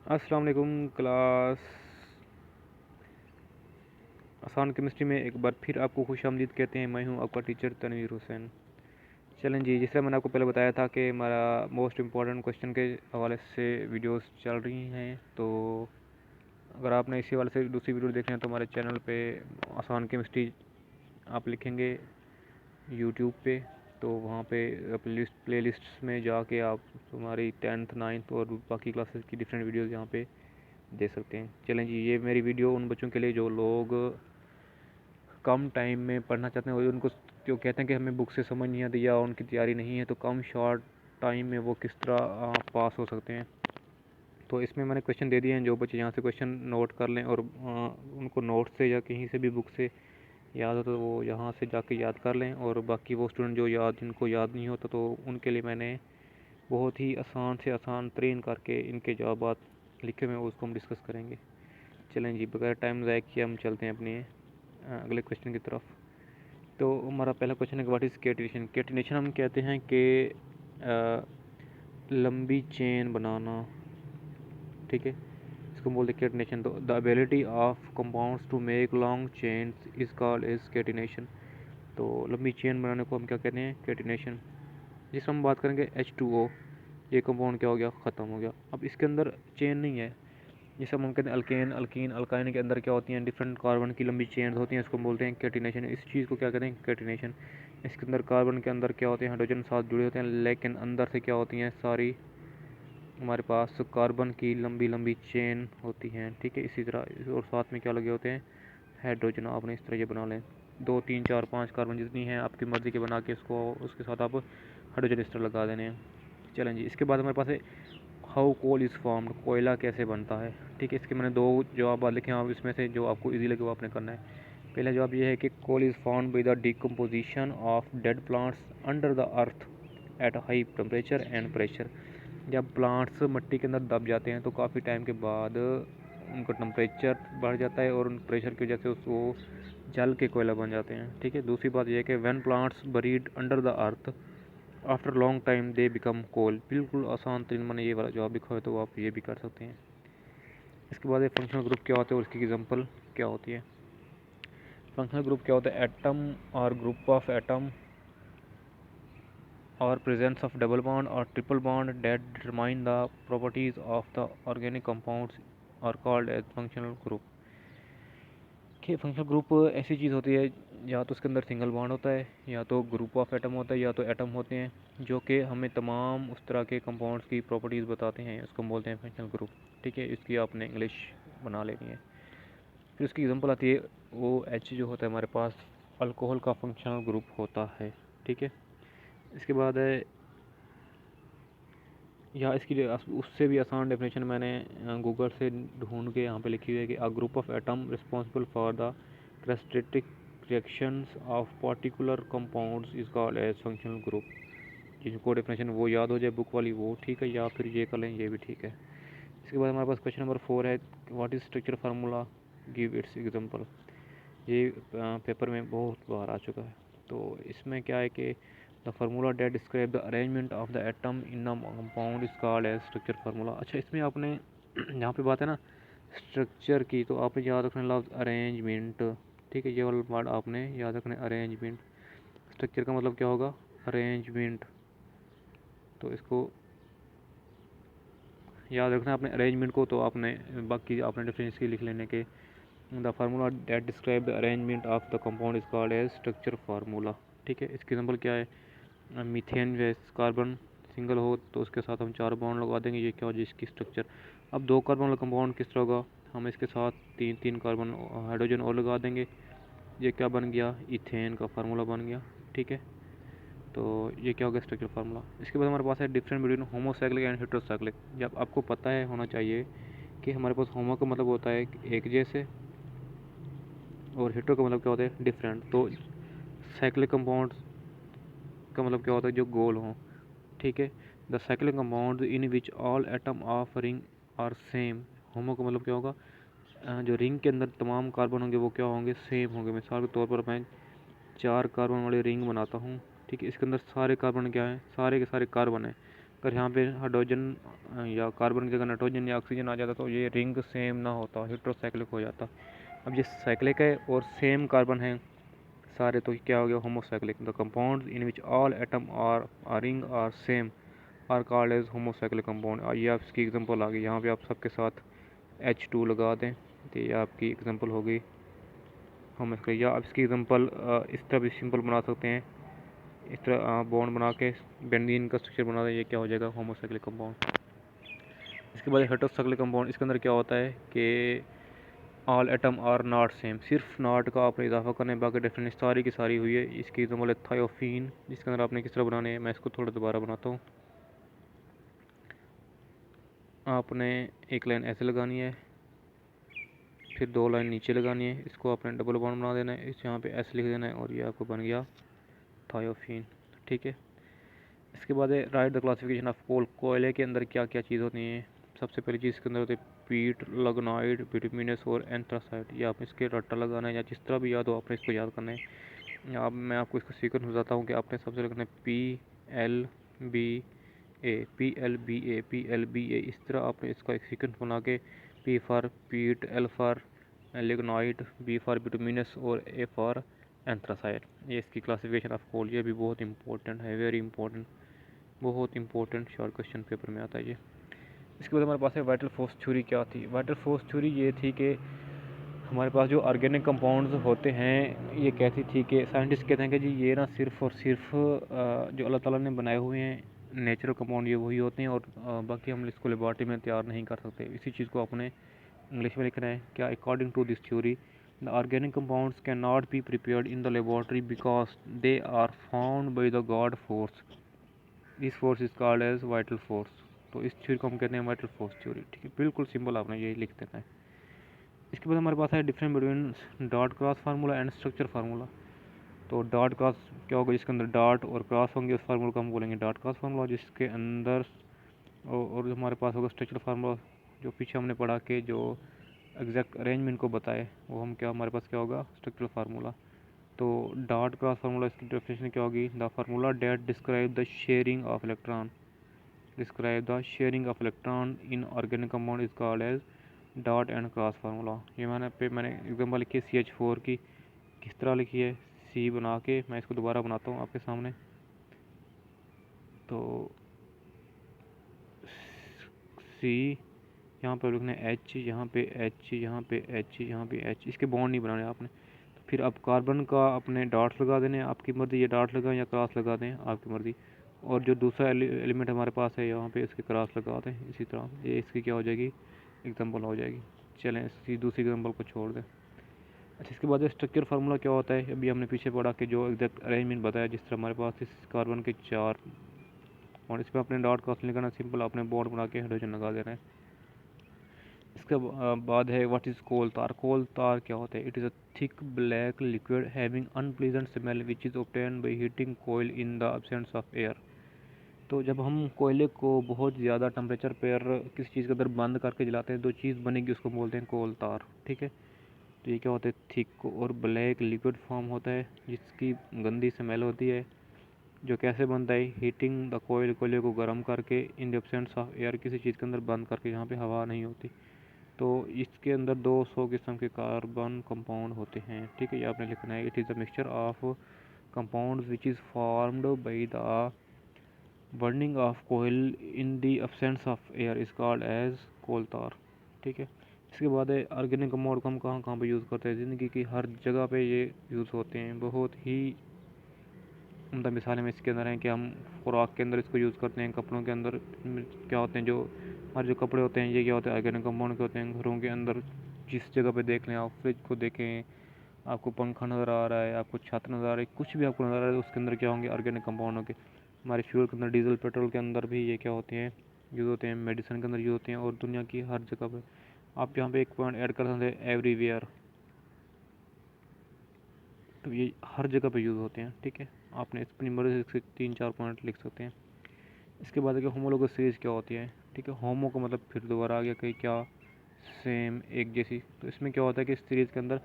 अस्सलाम वालेकुम क्लास। आसान केमिस्ट्री में एक बार फिर आपको खुशामदीद कहते हैं। मैं हूं आपका टीचर तनवीर हुसैन। चलें जी, जिससे मैंने आपको पहले बताया था कि हमारा मोस्ट इम्पॉर्टेंट क्वेश्चन के हवाले से वीडियोस चल रही हैं, तो अगर आपने इसी वाले से दूसरी वीडियो देखनी है तो हमारे चैनल पे आसान केमिस्ट्री आप लिखेंगे यूट्यूब पे, तो वहाँ पे प्लेलिस्ट्स में जाके आप हमारी 10th 9th और बाकी क्लासेस की डिफरेंट वीडियोज़ यहाँ पे दे सकते हैं। चलें जी, ये मेरी वीडियो उन बच्चों के लिए जो लोग कम टाइम में पढ़ना चाहते हैं और उनको जो कहते हैं कि हमें बुक से समझ नहीं आती या उनकी तैयारी नहीं है, तो कम शॉर्ट टाइम में वो किस तरह पास हो सकते हैं। तो इसमें मैंने क्वेश्चन दे दिए हैं, जो बच्चे यहाँ से क्वेश्चन नोट कर लें और उनको नोट से या कहीं से भी बुक से याद हो तो वो यहाँ से जाके याद कर लें। और बाकी वो स्टूडेंट जो जिनको याद नहीं होता, तो उनके लिए मैंने बहुत ही आसान से आसान तरीन करके इनके जवाब लिखे हुए हैं, उसको हम डिस्कस करेंगे। चलें जी, बगैर टाइम ज़ाया किए हम चलते हैं अपने अगले क्वेश्चन की तरफ। तो हमारा पहला क्वेश्चन है कि व्हाट इज़ कैटिनेशन। कैटिनेशन हम कहते हैं कि लंबी चेन बनाना, ठीक है, इसको बोलते हैं कैटिनेशन। तो the ability of compounds to make long chains is called as catenation. तो लंबी चेन बनाने को हम क्या कहते हैं, कैटिनेशन। जिस हम बात करेंगे H2O, ये कंपाउंड क्या हो गया, ख़त्म हो गया। अब इसके अंदर चेन नहीं है, जैसे हम कहते हैं अल्केन अल्कीन अल्काइन के अंदर क्या होती हैं, डिफरेंट कार्बन की लंबी चेन होती हैं, इसको बोलते हैं कैटिनेशन। इस चीज़ को क्या कहते हैं, कैटिनेशन। इसके अंदर कार्बन के अंदर क्या होते हैं, हाइड्रोजन साथ जुड़े होते हैं, लेकिन अंदर से क्या होती हैं, सारी हमारे पास कार्बन की लंबी लंबी चेन होती हैं, ठीक है। इसी तरह और साथ में क्या लगे होते हैं, हाइड्रोजन। आपने इस तरह ये बना लें, 2 3 4 5 कार्बन जितनी है आपकी मर्ज़ी के बना के इसको उसके साथ आप हाइड्रोजन इस तरह लगा देने हैं। चलें जी, इसके बाद हमारे पास है हाउ कोल इज़ फॉर्म्ड, कोयला कैसे बनता है, ठीक है। इसके मैंने 2 जवाब लिखे हैं, आप इसमें से जो आपको इजी लगे वो आपने करना है। पहला जवाब ये है कि coal is found by the decomposition of dead plants under the earth at high temperature and pressure. जब प्लांट्स मिट्टी के अंदर दब जाते हैं तो काफ़ी टाइम के बाद उनका टेम्परेचर बढ़ जाता है और उन प्रेशर की वजह से उसको जल के कोयला बन जाते हैं, ठीक है। दूसरी बात यह है कि when plants buried under the earth after long time they become coal. बिल्कुल आसान तरीन मैंने ये वाला जवाब लिखा है, तो आप ये भी कर सकते हैं। इसके बाद फंक्शनल ग्रुप क्या होता है और उसकी एग्जांपल क्या होती है। फंक्शनल ग्रुप क्या होता है, एटम और ग्रुप ऑफ एटम और प्रेजेंस ऑफ डबल बॉन्ड और triple bond that determine the properties of the organic compounds are called as functional group. कि फंक्शनल ग्रुप ऐसी चीज़ होती है, या तो उसके अंदर सिंगल बॉन्ड होता है, या तो ग्रुप ऑफ एटम होता है, या तो एटम होते हैं जो कि हमें तमाम उस तरह के कंपाउंड्स की प्रॉपर्टीज़ बताते हैं, उसको हम बोलते हैं फंक्शनल ग्रुप, ठीक है। इसकी आपने इंग्लिश बना लेनी है। फिर उसकी एग्जांपल आती है OH जो होता है हमारे पास, अल्कोहल का फंक्शनल ग्रुप होता है, ठीक है। इसके बाद है, या इसकी उससे भी आसान डेफिनेशन मैंने गूगल से ढूंढ के यहाँ पे लिखी हुई है कि a group of atom responsible for the characteristic reactions of particular compounds is called as functional group. जिनको डेफिनेशन वो याद हो जाए बुक वाली वो ठीक है, या फिर ये कर लें ये भी ठीक है। इसके बाद हमारे पास क्वेश्चन नंबर 4 है, what is structure formula, give its example. ये पेपर में बहुत बार आ चुका है। तो इसमें क्या है कि the formula that describe the arrangement of the atom in a compound is called as structure formula. अच्छा, इसमें आपने यहाँ पे बात है ना स्ट्रक्चर की, तो आपने याद रखना लफ्ज़ अरेंजमेंट, ठीक है। ये वाला वर्ड आपने याद रखना है, अरेंजमेंट। स्ट्रक्चर का मतलब क्या होगा, अरेंजमेंट। तो इसको याद रखना है अपने अरेंजमेंट को, तो आपने बाकी आपने डिफरेंस की लिख लेने के the formula that describe the arrangement of the compound is called as structure formula, ठीक है। इसके एग्जांपल क्या है, मीथेन गैस, कार्बन सिंगल हो तो उसके साथ हम 4 बॉन्ड लगा देंगे, ये क्या हो जिसकी स्ट्रक्चर। अब 2 कार्बन वाला कंपाउंड किस तरह होगा, हम इसके साथ 3 कार्बन हाइड्रोजन और लगा देंगे, ये क्या बन गया, इथेन का फार्मूला बन गया, ठीक है। तो ये क्या हो गया, स्ट्रक्चर फार्मूला। इसके बाद हमारे पास है different between homocyclic and heterocyclic. जब आपको पता है होना चाहिए कि हमारे पास होमो का मतलब होता है एक जैसे, और हेटेरो का मतलब क्या होता है, डिफरेंट। तो साइक्लिक कंपाउंड का मतलब क्या होता है, जो गोल हों, ठीक है। The cyclic compound in which all atom of ring are same. Homo का मतलब क्या होगा, जो रिंग के अंदर तमाम कार्बन होंगे वो क्या होंगे, सेम होंगे। मिसाल के तौर पर मैं 4 कार्बन वाली रिंग बनाता हूँ, ठीक है। इसके अंदर सारे कार्बन क्या हैं, सारे के सारे कार्बन हैं। अगर यहाँ पे हाइड्रोजन या कार्बन की जगह नाइट्रोजन या ऑक्सीजन आ जाता तो ये रिंग सेम ना होता, हेट्रोसाइक्लिक हो जाता। अब ये साइक्लिक है और सेम कार्बन है सारे, तो क्या हो गया homocyclic. The compound in which all atom are ring are same are called as homocyclic compound. ये आप इसकी एग्जांपल आ गई, यहाँ पे आप सबके साथ H2 लगा दें तो ये आपकी एग्जांपल हो गई होमोसाइक्लिक। या आप इसकी एग्जांपल इस तरह भी सिंपल बना सकते हैं, इस तरह बॉन्ड बना के बेंजीन का स्ट्रक्चर बना दें, ये क्या हो जाएगा होमोसाइक्लिक कंपाउंड। इसके बाद हेटेरोसाइक्लिक कंपाउंड, इसके अंदर क्या होता है कि all atom are not same, सिर्फ नॉट का आपने इजाफा करना है, बाकी डेफिनेशन सारी की सारी हुई है। इसकी एग्जांपल है थायोफीन, जिसके अंदर आपने किस तरह बनाने हैं, मैं इसको थोड़ा दोबारा बनाता हूँ। आपने एक लाइन ऐसे लगानी है, फिर 2 लाइन नीचे लगानी है, इसको आपने डबल बॉन्ड बना देना है, इस यहाँ पे एस लिख देना है और ये आपको बन गया थायोफीन। ठीक है, इसके बाद है write the classification of coal. कोयले के अंदर क्या क्या चीज़ होती है। सबसे पहली चीज़ इसके अंदर होती है पीट, लगनाइड, बिटुमिनस और एंथ्रासाइट। ये आप इसके रट्टा लगाना है या जिस तरह भी याद हो आपने इसको याद करना है। अब मैं आपको इसका सीक्वेंस बताता हूँ कि आपने सबसे लिखना है PLBA। इस तरह आपने इसका एक सीक्वेंस बना के P फॉर पीट, L for lignite, B for bituminous और A फॉर एंथ्रासाइट। ये इसकी क्लासिफिकेशन ऑफ कोल, ये भी बहुत इंपॉर्टेंट है, वेरी इंपॉर्टेंट, बहुत इंपॉर्टेंट शॉर्ट क्वेश्चन पेपर में आता है ये। इसके बाद हमारे पास है वाइटल फोर्स थ्योरी। क्या थी वाइटल फोर्स थ्योरी? ये थी कि हमारे पास जो ऑर्गेनिक कंपाउंड्स होते हैं, ये कहती थी कि साइंटिस्ट कहते हैं कि जी ये ना सिर्फ और सिर्फ जो अल्लाह ताला ने बनाए हुए हैं नेचुरल कंपाउंड, ये वही होते हैं और बाकी हम इसको लेबॉर्ट्री में तैयार नहीं कर सकते। इसी चीज़ को अपने इंग्लिश में लिखना है क्या, according to this theory the organic compounds can not be prepared in the laboratory because they are found by the god force. This force is called as vital force. तो इस थ्योरी को हम कहते हैं वाइटल फोर्स थ्योरी। ठीक है, बिल्कुल simple, आपने यही लिख देना है। इसके बाद हमारे पास है difference between dot cross formula and structure formula. तो डॉट क्रॉस क्या होगा, जिसके अंदर डॉट और क्रॉस होंगे उस फार्मूला को हम बोलेंगे डॉट क्रॉस फार्मूला, जिसके अंदर और हमारे पास होगा स्ट्रक्चर फार्मूला, जो पीछे हमने पढ़ा के जो एग्जैक्ट अरेंजमेंट को बताए वो हम क्या, हमारे पास क्या होगा स्ट्रक्चरल फार्मूला। तो डॉट क्रॉस फार्मूला, इसकी डेफिनेशन क्या होगी, the formula that describe the sharing of electron, describe the sharing of electron in organic compound is called as dot and cross formula. ये मैंने एग्जाम्पल लिखी है CH4 की, किस तरह लिखी है, सी बना के, मैं इसको दोबारा बनाता हूँ आपके सामने। तो सी यहाँ पर लिखना है H, यहाँ पे H, यहाँ पे H, यहाँ पे H, इसके बॉन्ड नहीं बनाने आपने। तो फिर अब कार्बन का अपने डॉट्स लगा देने, आपकी मर्ज़ी, ये डॉट लगाएं या क्रॉस लगा दें आपकी मर्ज़ी। और जो दूसरा एलिमेंट हमारे पास है यहाँ पे इसके क्रॉस लगा दें। इसी तरह ये इसकी क्या हो जाएगी, एग्जाम्पल हो जाएगी। चलें इसकी दूसरी एग्जाम्पल को छोड़ दें। अच्छा, इसके बाद स्ट्रक्चर फार्मूला क्या होता है, अभी हमने पीछे पढ़ा कि जो एग्जैक्ट अरेंजमेंट बताया, जिस तरह हमारे पास इस कार्बन के 4 और इसमें अपने डॉट क्रॉस लगाना, सिंपल आपने बॉन्ड बना के हाइड्रोजन लगा देना है। इसके बाद है व्हाट इज़ कोल तार। कोल तार क्या होता है, it is a thick black liquid having unpleasant smell which is obtain by heating coal in the absence of air. तो जब हम कोयले को बहुत ज़्यादा टेम्परेचर पर किसी चीज़ के अंदर बंद करके जलाते हैं, दो चीज़ बनेगी, उसको बोलते हैं कोल तार। ठीक है, तो ये क्या होता है, थिक और ब्लैक लिक्विड फॉर्म होता है जिसकी गंदी स्मेल होती है। जो कैसे बनता है, हीटिंग द कोयल, कोयले को गर्म करके, इन द एब्सेंस ऑफ एयर, किसी चीज़ के अंदर बंद करके जहाँ पे हवा नहीं होती। तो इसके अंदर 200 किस्म के कार्बन कंपाउंड होते हैं। ठीक है, ये आपने लिखना है, it is the mixture of compound which is formed by the burning of coal in the absence of air is called as coal tar. ठीक है, इसके बाद है ऑर्गेनिक कंपाउंड को हम कहाँ कहाँ पे यूज़ करते हैं, ज़िंदगी की हर जगह पे ये यूज़ होते हैं। बहुत ही उम्दा मिसालें में इसके अंदर हैं कि हम खुराक के अंदर इसको यूज़ करते हैं, कपड़ों के अंदर क्या होते हैं, जो हमारे जो कपड़े होते हैं ये क्या होते हैं, ऑर्गेनिक कंपाउंड के होते हैं। घरों के अंदर जिस जगह पे देख लें आप, फ्रिज को देखें, आपको पंखा नज़र आ रहा है, आपको छत नज़र आ रही है, कुछ भी आपको नज़र आ रहा है, उसके अंदर क्या होंगे, ऑर्गेनिक कंपाउंड होंगे। हमारे फ्यूल के अंदर, डीजल पेट्रोल के अंदर भी ये क्या होते हैं, यूज़ होते हैं। मेडिसिन के अंदर यूज़ होते हैं और दुनिया की हर जगह पर। आप यहाँ पे एक पॉइंट ऐड कर सकते हैं, एवरीवेयर, तो ये हर जगह पे यूज़ होते हैं। ठीक है, आपने अपनी मर्ज़ी से 3-4 पॉइंट लिख सकते हैं। इसके बाद कि होमोलोगस सीरीज़ क्या होती है। ठीक है, होमो का मतलब फिर दोबारा आ गया कि क्या, सेम, एक जैसी। तो इसमें क्या होता है कि इस सीरीज़ के अंदर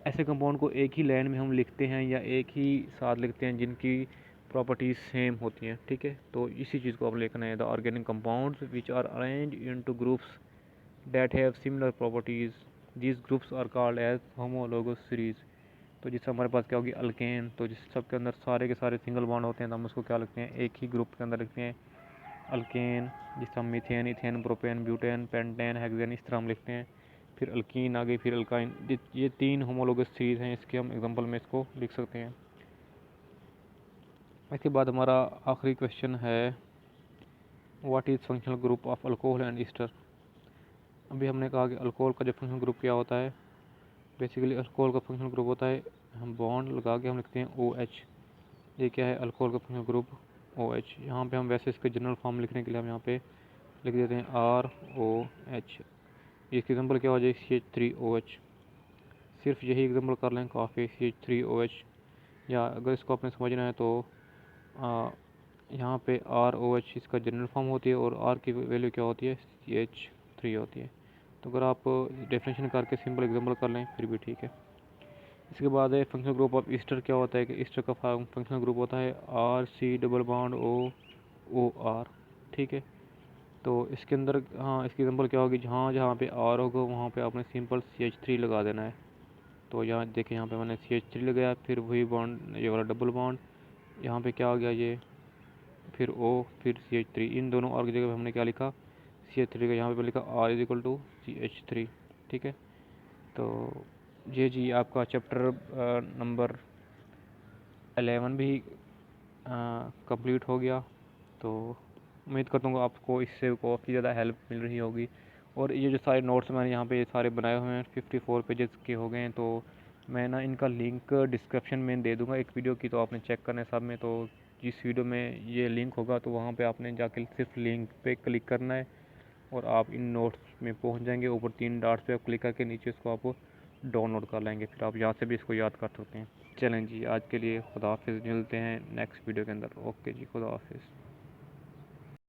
ऐसे कंपाउंड को एक ही लाइन में हम लिखते हैं या एक ही साथ लिखते हैं जिनकी प्रॉपर्टीज़ सेम होती हैं, ठीक है। तो इसी चीज़ को आप लिखना है, the organic compounds which are arrange into groups that have similar properties, these groups are called as homologous series. तो जिससे हमारे पास क्या होगी, अल्केन, तो जिस सबके अंदर सारे के सारे सिंगल बॉन्ड होते हैं तो हम उसको क्या लिखते हैं, एक ही ग्रुप के अंदर लिखते हैं अल्केन, जिससे हम methane, ethane, propane, butane, pentane, hexane इस तरह हम लिखते हैं। फिर अल्कीन आ गई, फिर अल्काइन, ये 3 होमोलोगस सीरीज़ हैं, इसके हम एग्जांपल में इसको लिख सकते हैं। इसके बाद हमारा आखिरी क्वेश्चन है, what is functional group of alcohol and Easter. अभी हमने कहा कि अल्कोहल का जो फंक्शनल ग्रुप क्या होता है, बेसिकली अल्कोहल का फंक्शनल ग्रुप होता है, हम बॉन्ड लगा के हम लिखते हैं OH। ये क्या है, अल्कोहल का फंक्शनल ग्रुप OH। यहाँ पे हम वैसे इसके जनरल फॉर्म लिखने के लिए हम यहाँ पे लिख देते हैं ROH। इसकी एग्जाम्पल क्या हो जाए, CH3OH। सिर्फ यही एग्जाम्पल कर लें काफ़ी, CH3OH। या अगर इसको आपने समझना है तो यहाँ पे ROH इसका जनरल फॉर्म होती है और R की वैल्यू क्या होती है, CH3 होती है। तो अगर आप डेफिनेशन करके सिंपल एग्जाम्पल कर लें फिर भी ठीक है। इसके बाद है फंक्शनल ग्रुप ऑफ ईस्टर। क्या होता है कि ईस्टर का फंक्शनल ग्रुप होता है RC डबल बॉन्ड OR, ठीक है। तो इसके अंदर इसकी एग्जाम्पल क्या होगी, जहाँ जहाँ पे R होगा वहाँ पे आपने सिंपल CH3 लगा देना है। तो यहाँ देखिए, यहाँ पे मैंने CH3 लगाया, फिर वही बॉन्ड, ये वाला डबल बॉन्ड, यहाँ पे क्या हो गया ये, फिर O, फिर CH3, इन दोनों और की जगह पे हमने क्या लिखा, CH3 का यहाँ पे लिखा R is equal to CH3, ठीक है। तो ये जी आपका चैप्टर नंबर 11 भी कंप्लीट हो गया। तो उम्मीद करता हूँ आपको इससे काफ़ी ज़्यादा हेल्प मिल रही होगी। और ये जो सारे नोट्स मैंने यहाँ पे सारे बनाए हुए हैं 54 पेजेस के हो गए हैं, तो मैं ना इनका लिंक डिस्क्रिप्शन में दे दूँगा एक वीडियो की, तो आपने चेक करना है सब में। तो जिस वीडियो में ये लिंक होगा तो वहाँ पे आपने जाके सिर्फ लिंक पे क्लिक करना है और आप इन नोट्स में पहुँच जाएंगे। ऊपर 3 डॉट्स पे आप क्लिक करके नीचे इसको आप डाउनलोड कर लेंगे, फिर आप यहाँ से भी इसको याद कर सकते हैं। चलें जी, आज के लिए खुदा हाफिज़, मिलते हैं नेक्स्ट वीडियो के अंदर। ओके जी, खुदा हाफिज़।